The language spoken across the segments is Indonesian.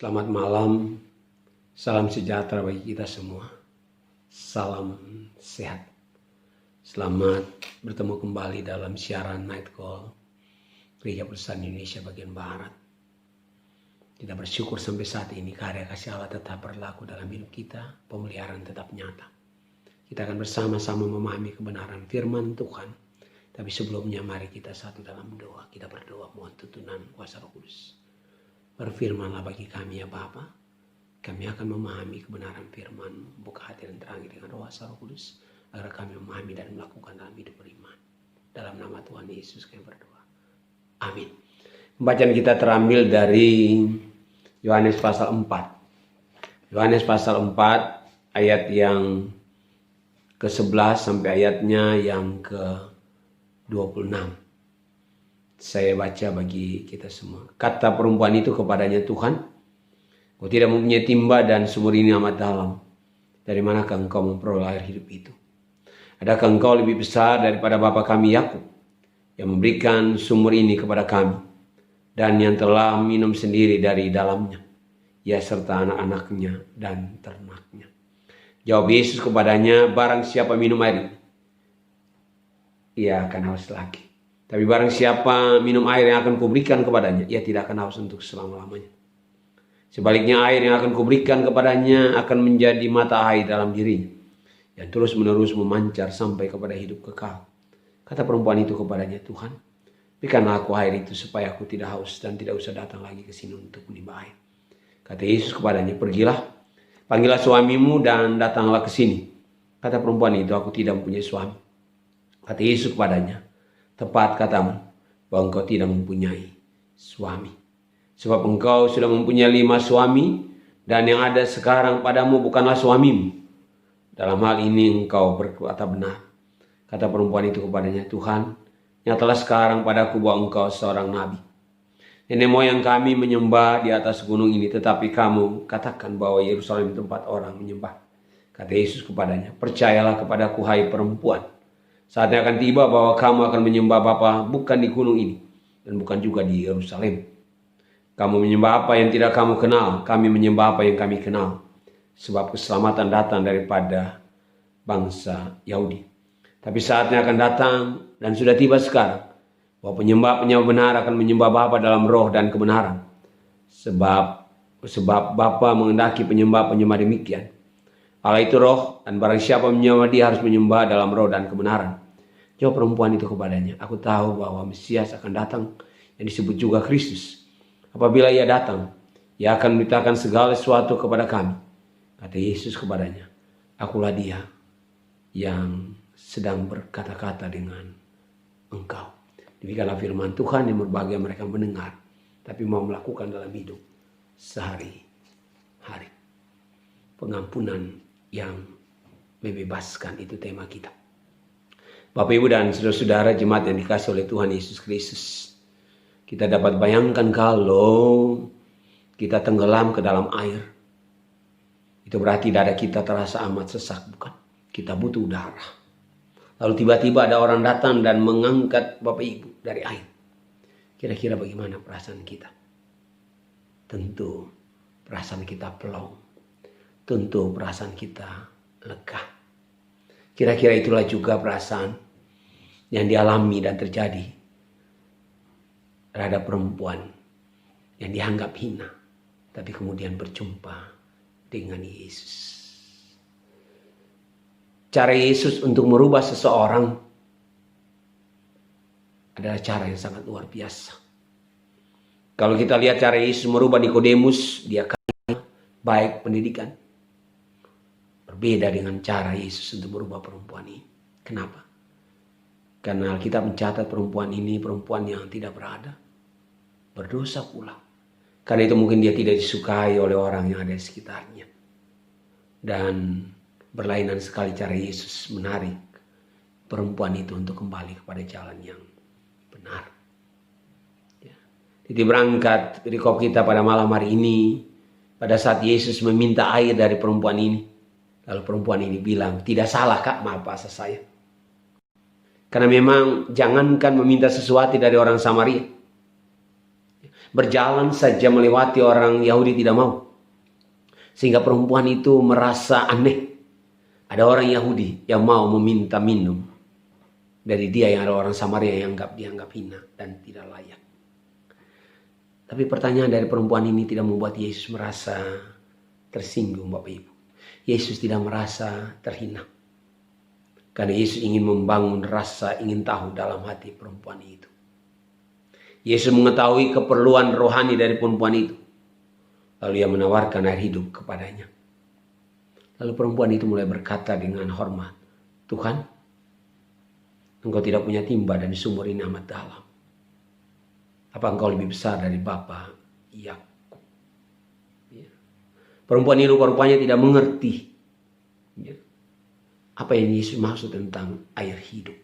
Selamat malam, salam sejahtera bagi kita semua. Salam sehat. Selamat bertemu kembali dalam siaran Night Call Gereja Perusahaan Indonesia bagian Barat. Kita bersyukur sampai saat ini karya kasih Allah tetap berlaku dalam hidup kita, pemeliharaan tetap nyata. Kita akan bersama-sama memahami kebenaran firman Tuhan. Tapi sebelumnya mari kita satu dalam doa. Kita berdoa mohon tuntunan kuasa Roh Kudus. Berfirmanlah bagi kami ya Bapa. Kami akan memahami kebenaran firman. Buka hati dan terangi dengan kuasa Roh Kudus. Agar kami memahami dan melakukan dalam hidup beriman. Dalam nama Tuhan Yesus kami berdoa. Amin. Pembacaan kita terambil dari Yohanes pasal 4. Yohanes pasal 4 ayat yang ke-11 sampai ayatnya yang ke-26. Saya baca bagi kita semua. Kata perempuan itu kepadanya, Tuhan, kau tidak mempunyai timba dan sumur ini amat dalam. Dari manakah engkau memperoleh air hidup itu? Adakah engkau lebih besar daripada bapa kami Yakub yang memberikan sumur ini kepada kami dan yang telah minum sendiri dari dalamnya, ia serta anak-anaknya dan ternaknya? Jawab Yesus kepadanya, barang siapa minum air ini, ia akan haus lagi. Tapi barang siapa minum air yang akan kuberikan kepadanya, ia tidak akan haus untuk selama-lamanya. Sebaliknya air yang akan kuberikan kepadanya akan menjadi mata air dalam dirinya, yang terus-menerus memancar sampai kepada hidup kekal. Kata perempuan itu kepadanya, Tuhan, berikanlah aku air itu supaya aku tidak haus dan tidak usah datang lagi ke sini untuk menimba air. Kata Yesus kepadanya, pergilah, panggillah suamimu dan datanglah ke sini. Kata perempuan itu, aku tidak mempunyai suami. Kata Yesus kepadanya, tepat katamu bahwa engkau tidak mempunyai suami. Sebab engkau sudah mempunyai 5 suami dan yang ada sekarang padamu bukanlah suamimu. Dalam hal ini engkau berkata benar. Kata perempuan itu kepadanya, Tuhan, nyatalah sekarang padaku bahwa engkau seorang nabi. Nenek moyang kami menyembah di atas gunung ini, tetapi kamu katakan bahwa Yerusalem tempat orang menyembah. Kata Yesus kepadanya, percayalah kepadaku hai perempuan. Saatnya akan tiba bahwa kamu akan menyembah Bapa bukan di gunung ini dan bukan juga di Yerusalem. Kamu menyembah apa yang tidak kamu kenal, kami menyembah apa yang kami kenal. Sebab keselamatan datang daripada bangsa Yahudi. Tapi saatnya akan datang dan sudah tiba sekarang bahwa penyembah-penyembah benar akan menyembah Bapa dalam roh dan kebenaran. Sebab Bapa menghendaki penyembah-penyembah demikian. Allah itu roh, dan barang siapa menyembah dia harus menyembah dalam roh dan kebenaran. Jawab perempuan itu kepadanya, aku tahu bahwa Mesias akan datang, yang disebut juga Kristus. Apabila ia datang, ia akan memberitakan segala sesuatu kepada kami. Kata Yesus kepadanya, akulah dia yang sedang berkata-kata dengan engkau. Demikianlah firman Tuhan yang berbahagia mereka mendengar, tapi mau melakukan dalam hidup sehari-hari. Pengampunan yang membebaskan, itu tema kita. Bapak, Ibu, dan saudara-saudara jemaat yang dikasih oleh Tuhan Yesus Kristus, kita dapat bayangkan kalau kita tenggelam ke dalam air, itu berarti dada kita terasa amat sesak, bukan? Kita butuh udara. Lalu tiba-tiba ada orang datang dan mengangkat Bapak Ibu dari air. Kira-kira bagaimana perasaan kita? Tentu perasaan kita plong. Tentu perasaan kita lega. Kira-kira itulah juga perasaan yang dialami dan terjadi terhadap perempuan yang dianggap hina, tapi kemudian berjumpa dengan Yesus. Cara Yesus untuk merubah seseorang adalah cara yang sangat luar biasa. Kalau kita lihat cara Yesus merubah Nikodemus, dia kaya, baik pendidikan. Berbeda dengan cara Yesus untuk merubah perempuan ini. Kenapa? Karena Alkitab mencatat perempuan ini perempuan yang tidak berada, berdosa pula. Karena itu mungkin dia tidak disukai oleh orang yang ada di sekitarnya. Dan berlainan sekali cara Yesus menarik perempuan itu untuk kembali kepada jalan yang benar. Jadi berangkat perikop kita pada malam hari ini, pada saat Yesus meminta air dari perempuan ini. Lalu perempuan ini bilang, tidak salah Kak, maaf bahasa saya. Karena memang jangankan meminta sesuatu dari orang Samaria. Berjalan saja melewati orang Yahudi tidak mau. Sehingga perempuan itu merasa aneh. Ada orang Yahudi yang mau meminta minum dari dia, yang ada orang Samaria yang dianggap hina dan tidak layak. Tapi pertanyaan dari perempuan ini tidak membuat Yesus merasa tersinggung, Bapak Ibu. Yesus tidak merasa terhina. Karena Yesus ingin membangun rasa ingin tahu dalam hati perempuan itu. Yesus mengetahui keperluan rohani dari perempuan itu. Lalu ia menawarkan air hidup kepadanya. Lalu perempuan itu mulai berkata dengan hormat, "Tuhan, Engkau tidak punya timba dan sumur ini amat dalam. Apa Engkau lebih besar dari Bapa Yakub?" Ya. Perempuan ini rupanya tidak mengerti apa yang Yesus maksud tentang air hidup.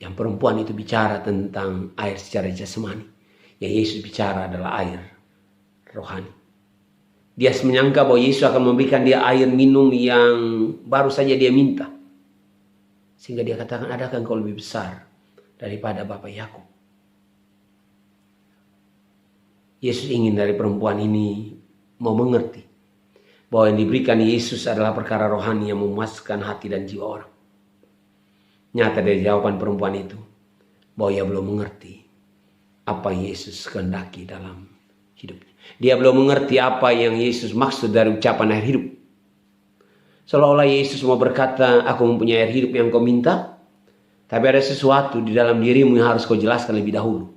Yang perempuan itu bicara tentang air secara jasmani. Yang Yesus bicara adalah air rohani. Dia menyangka bahwa Yesus akan memberikan dia air minum yang baru saja dia minta. Sehingga dia katakan, "Adakah Engkau lebih besar daripada Bapa Yakub?" Yesus ingin dari perempuan ini mau mengerti bahwa yang diberikan Yesus adalah perkara rohani yang memuaskan hati dan jiwa orang. Nyata dari jawaban perempuan itu bahwa ia belum mengerti apa yang Yesus kehendaki dalam hidupnya. Dia belum mengerti apa yang Yesus maksud dari ucapan air hidup. Seolah-olah Yesus mau berkata, "Aku mempunyai air hidup yang kau minta, tapi ada sesuatu di dalam dirimu yang harus kau jelaskan lebih dahulu."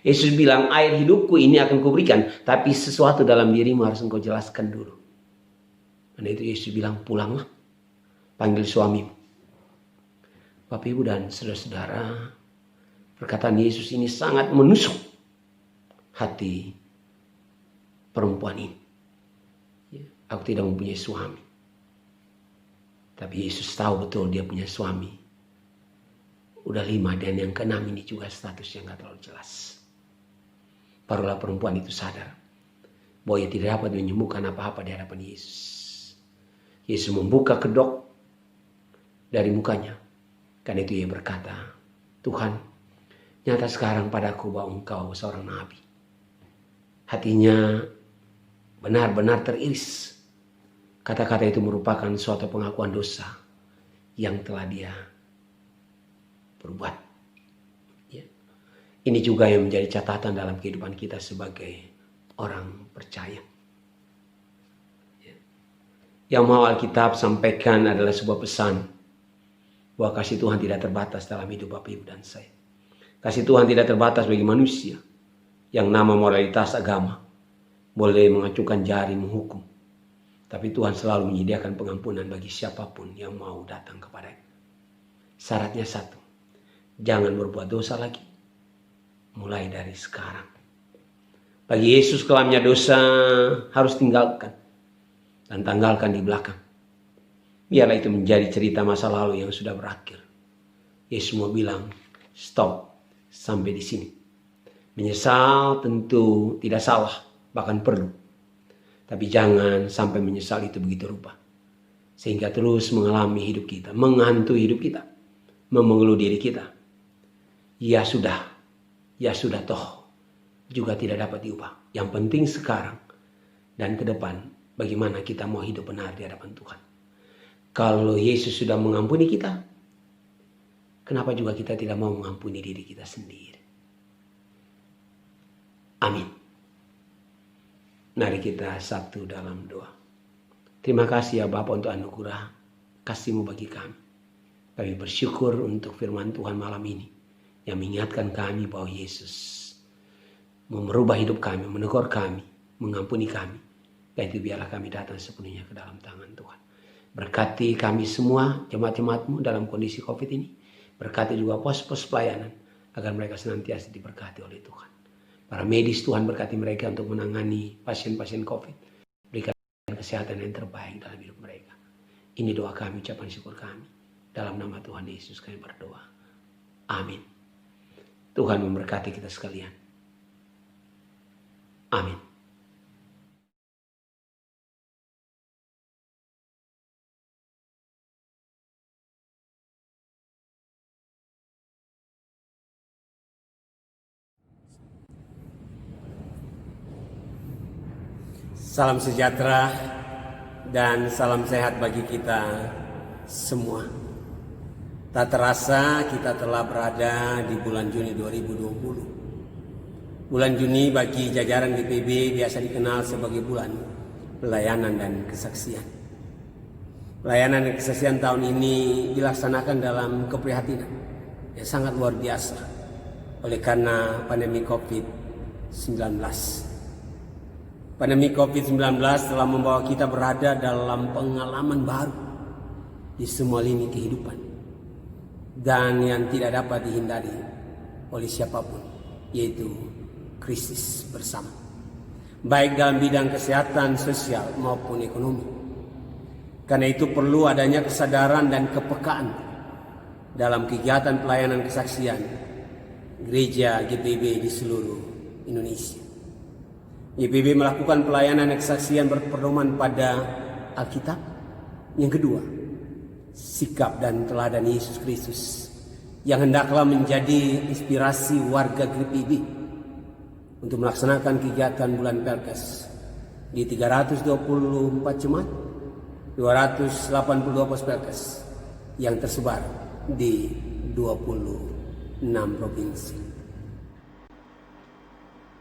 Yesus bilang, "Air hidupku ini akan kuberikan, tapi sesuatu dalam dirimu harus engkau jelaskan dulu." Karena itu Yesus bilang, "Pulanglah, panggil suamimu." Bapak, Ibu, dan saudara-saudara, perkataan Yesus ini sangat menusuk hati perempuan ini. Aku tidak mempunyai suami. Tapi Yesus tahu betul dia punya suami. Udah 5 dan yang ke-6 ini juga statusnya gak terlalu jelas. Barulah perempuan itu sadar bahwa ia tidak dapat menyembuhkan apa-apa di hadapan Yesus. Yesus membuka kedok dari mukanya. Karena itu ia berkata, "Tuhan, nyata sekarang padaku bahwa Engkau seorang nabi." Hatinya benar-benar teriris. Kata-kata itu merupakan suatu pengakuan dosa yang telah dia perbuat. Ya. Ini juga yang menjadi catatan dalam kehidupan kita sebagai orang percaya. Ya. Yang mau Alkitab sampaikan adalah sebuah pesan bahwa kasih Tuhan tidak terbatas dalam hidup Bapak, Ibu, dan saya. Kasih Tuhan tidak terbatas bagi manusia yang nama moralitas agama boleh mengacukan jari menghukum. Tapi Tuhan selalu menyediakan pengampunan bagi siapapun yang mau datang kepadanya. Syaratnya satu, jangan berbuat dosa lagi. Mulai dari sekarang. Bagi Yesus kelamnya dosa harus tinggalkan. Dan tanggalkan di belakang. Biarlah itu menjadi cerita masa lalu yang sudah berakhir. Yesus mau bilang, stop sampai di sini. Menyesal tentu tidak salah, bahkan perlu. Tapi jangan sampai menyesal itu begitu rupa. Sehingga terus mengalami hidup kita, menghantui hidup kita, memengeluh diri kita. Ya sudah toh juga tidak dapat diubah. Yang penting sekarang dan ke depan bagaimana kita mau hidup benar di hadapan Tuhan. Kalau Yesus sudah mengampuni kita, kenapa juga kita tidak mau mengampuni diri kita sendiri? Amin. Mari kita satu dalam doa. Terima kasih ya Bapa untuk anugerah kasih-Mu bagi kami. Kami bersyukur untuk firman Tuhan malam ini yang mengingatkan kami bahwa Yesus merubah hidup kami, menegur kami, mengampuni kami. Dan itu biarlah kami datang sepenuhnya ke dalam tangan Tuhan. Berkati kami semua, jemaat-jemaat-Mu dalam kondisi COVID ini. Berkati juga pos-pos pelayanan agar mereka senantiasa diberkati oleh Tuhan. Para medis Tuhan berkati mereka untuk menangani pasien-pasien COVID. Berikan kesehatan yang terbaik dalam hidup mereka. Ini doa kami, ucapan syukur kami. Dalam nama Tuhan Yesus kami berdoa. Amin. Tuhan memberkati kita sekalian. Amin. Salam sejahtera dan salam sehat bagi kita semua. Tak terasa kita telah berada di bulan Juni 2020. Bulan Juni bagi jajaran GPIB biasa dikenal sebagai bulan pelayanan dan kesaksian. Pelayanan dan kesaksian tahun ini dilaksanakan dalam keprihatinan yang sangat luar biasa oleh karena pandemi COVID-19. Pandemi COVID-19 telah membawa kita berada dalam pengalaman baru di semua lini kehidupan dan yang tidak dapat dihindari oleh siapapun, yaitu krisis bersama, baik dalam bidang kesehatan, sosial maupun ekonomi. Karena itu perlu adanya kesadaran dan kepekaan dalam kegiatan pelayanan kesaksian gereja GPIB di seluruh Indonesia. GPIB melakukan pelayanan dan kesaksian berpedoman pada Alkitab. Yang kedua, sikap dan teladan Yesus Kristus yang hendaklah menjadi inspirasi warga GPIB untuk melaksanakan kegiatan bulan Pelkes di 324 jemaat, 282 pos Pelkes yang tersebar di 26 provinsi.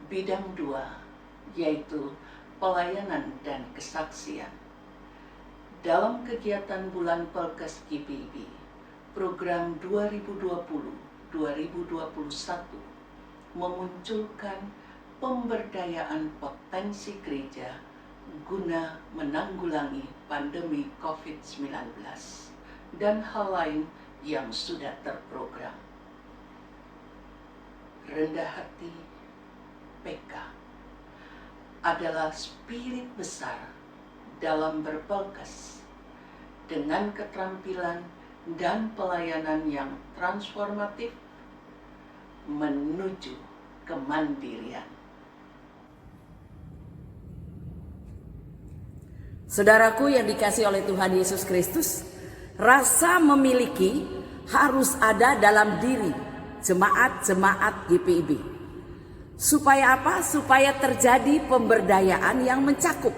Bidang 2 yaitu pelayanan dan kesaksian. Dalam kegiatan bulan Pelkes GPIB, program 2020-2021 memunculkan pemberdayaan potensi gereja guna menanggulangi pandemi COVID-19 dan hal lain yang sudah terprogram. Rendah hati PK adalah spirit besar dalam berpelkes dengan keterampilan dan pelayanan yang transformatif menuju kemandirian. Saudaraku yang dikasihi oleh Tuhan Yesus Kristus, rasa memiliki harus ada dalam diri jemaat-jemaat GPIB. Supaya apa? Supaya terjadi pemberdayaan yang mencakup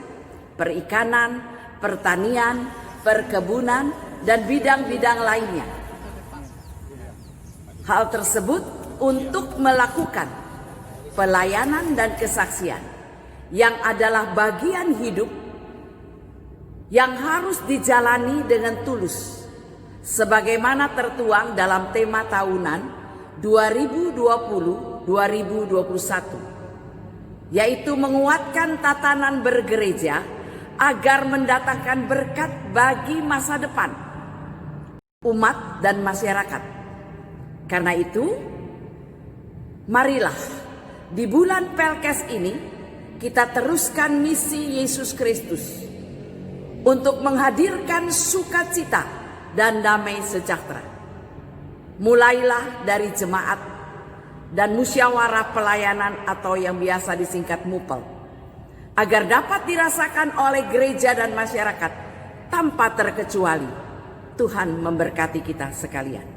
perikanan, pertanian, perkebunan, dan bidang-bidang lainnya. Hal tersebut untuk melakukan pelayanan dan kesaksian yang adalah bagian hidup yang harus dijalani dengan tulus, sebagaimana tertuang dalam tema tahunan 2020-2021, yaitu menguatkan tatanan bergereja agar mendatangkan berkat bagi masa depan umat dan masyarakat. Karena itu, marilah di bulan Pelkes ini kita teruskan misi Yesus Kristus untuk menghadirkan sukacita dan damai sejahtera. Mulailah dari jemaat dan musyawarah pelayanan atau yang biasa disingkat MUPEL, agar dapat dirasakan oleh gereja dan masyarakat tanpa terkecuali. Tuhan memberkati kita sekalian.